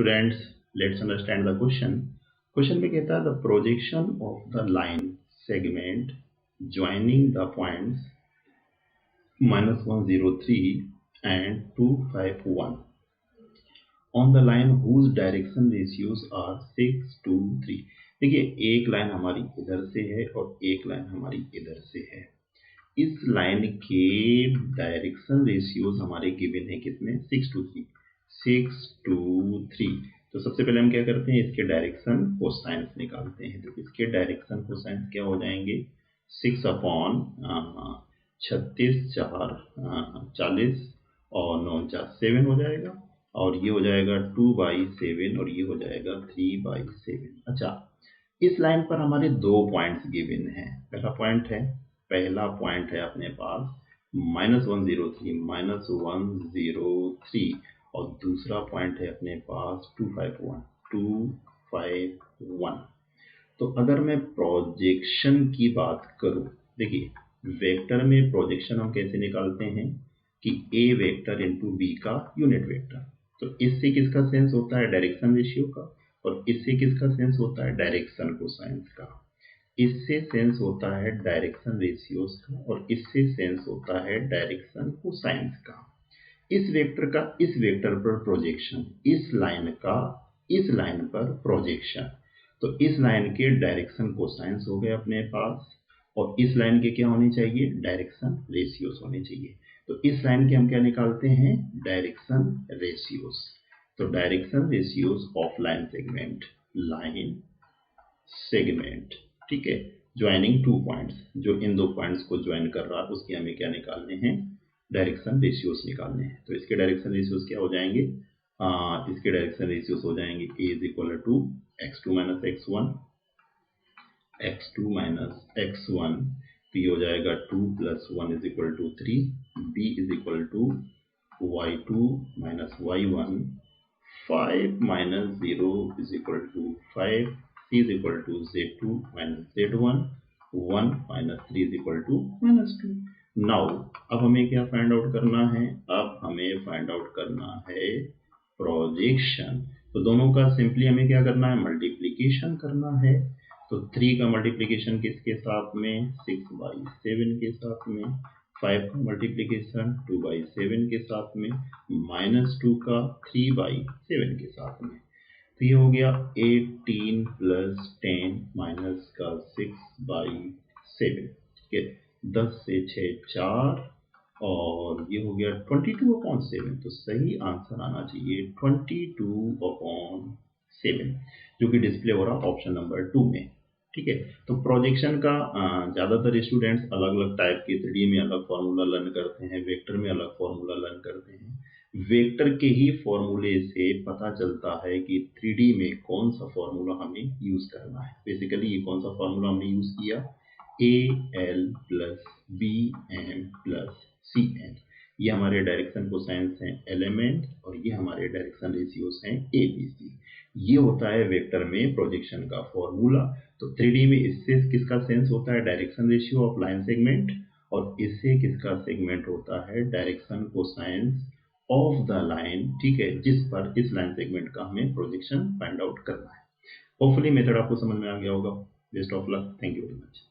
Students, let's understand the question. Question में कहता है the projection of the line segment joining the points -103 and 251 on the line whose direction ratios are 6:3. देखिए एक line हमारी इधर से है और एक लाइन हमारी इधर से है। इस लाइन के डायरेक्शन रेशियोज हमारे गिवन है कितने 6:3। तो सबसे पहले हम क्या करते हैं, इसके डायरेक्शन कोसाइंस निकालते हैं। तो इसके डायरेक्शन कोसाइंस क्या हो जाएंगे 6/36 और 9×4 7 हो जाएगा, और ये हो जाएगा 2/7 और ये हो जाएगा 3/7। अच्छा, इस लाइन पर हमारे दो पॉइंट्स गिवन हैं। पहला पॉइंट है अपने पास -103 और दूसरा पॉइंट है अपने पास 251। तो अगर मैं प्रोजेक्शन की बात करूं, देखिए वेक्टर में प्रोजेक्शन हम कैसे निकालते हैं कि ए वेक्टर इंटू बी का यूनिट वेक्टर। तो इससे किसका सेंस होता है डायरेक्शन रेशियो का, और इससे किसका सेंस होता है डायरेक्शन कोसाइंस का। इससे सेंस होता है डायरेक्शन रेशियोज का और इससे सेंस होता है डायरेक्शन कोसाइंस का। इस वेक्टर का इस वेक्टर पर प्रोजेक्शन, इस लाइन का इस लाइन पर प्रोजेक्शन। तो इस लाइन के डायरेक्शन कोसाइंस हो गए अपने पास, और इस लाइन के क्या होने चाहिए डायरेक्शन रेशियोज होने चाहिए। तो इस लाइन के हम क्या निकालते हैं डायरेक्शन रेशियोज। तो direction ratios of line segment, ठीक है, ज्वाइनिंग टू पॉइंट्स, जो इन दो पॉइंट्स को ज्वाइन कर रहा है उसके हमें क्या निकालने हैं डायरेक्शन रेशियोज निकालने हैं। तो इसके डायरेक्शन रेशियोज क्या हो जाएंगे, इसके डायरेक्शन रेशियोज हो जाएंगे a is equal to x2 - x1, p हो जाएगा 2 + 1 is equal to 3, b is equal to y2 - y1, 5 - 0 is equal to 5, c is equal to z2 - z1, 1 - 3 is equal to -2। Now अब हमें क्या find out करना है, अब हमें find out करना है प्रोजेक्शन। तो दोनों का सिंपली हमें क्या करना है मल्टीप्लीकेशन करना है। तो 3 का मल्टीप्लीकेशन किसके साथ में 6/7 के साथ में, 5 का मल्टीप्लीकेशन 2/7 के साथ में, -2 का 3/7 के साथ में। तो ये हो गया 18 + 10 माइनस का 6/7, ठीक है, 10 से 6 4, और ये हो गया 22/7। तो सही आंसर आना चाहिए 22/7, जो कि डिस्प्ले हो रहा ऑप्शन नंबर 2 में, ठीक है। तो प्रोजेक्शन का ज़्यादातर स्टूडेंट्स अलग अलग टाइप के 3D में अलग फॉर्मूला लर्न करते हैं, वेक्टर में अलग फॉर्मूला लर्न करते हैं। वेक्टर के ही फॉर्मूले से पता चलता है कि 3D में कौन सा फॉर्मूला हमें यूज करना है। बेसिकली ये कौन सा फॉर्मूला हमने यूज किया AL + BM + CN। ये हमारे डायरेक्शन कोसाइंस हैं एलिमेंट, और ये हमारे डायरेक्शन रेशियोज हैं ABC। ये होता है वेक्टर में प्रोजेक्शन का फॉर्मूला। तो 3D में इससे किसका सेंस होता है direction ratio of line segment, और इससे किसका सेगमेंट होता है direction cosines of the line, ठीक है, जिस पर इस लाइन सेगमेंट का हमें प्रोजेक्शन फाइंड आउट करना है। होपफुली मेथड आपको समझ में आ गया होगा। Best of luck, thank you very much.